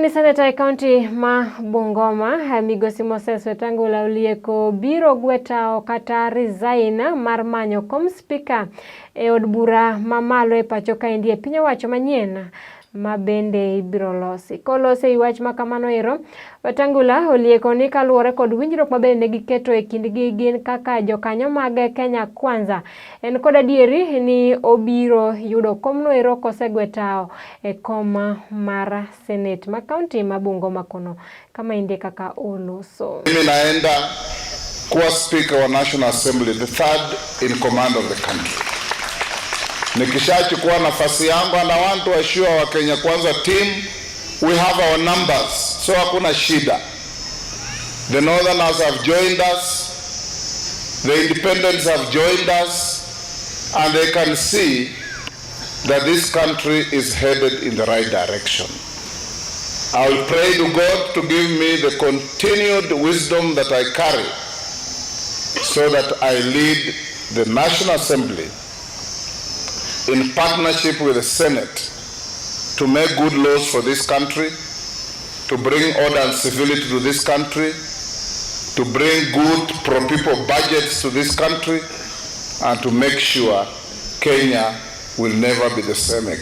Ni Seneta County ma Bungoma migosi Moses Wetangula Olieko Biro gweta kata resign mar Manyo kom Spika od Bura mamalo pacho ka indie piny owacho manyien ma bende Biro losi. Kolose iwach makamano ero Wetangula Olieko ni kaluore kod winjruok mabende giketo kindgi gin kaka jokanyo mag Kenya Kwanza en kod adieri ni obiro yudo komno ero kosegwetao koma mar Senate ma county ma Bungoma kono kama indie kaka oloso. Mimi naenda kuwa Speaker wa National Assembly, the third in command of the country. Nikishachukua nafasi yangu, and I want to assure our Kenya Kwanza team, we have our numbers, so hakuna shida. The Northerners have joined us, the Independents have joined us, and they can see that this country is headed in the right direction. I will pray to God to give me the continued wisdom that I carry so that I lead the National Assembly in partnership with the Senate to make good laws for this country, to bring order and civility to this country, to bring good pro-people budgets to this country, and to make sure Kenya will never be the same again.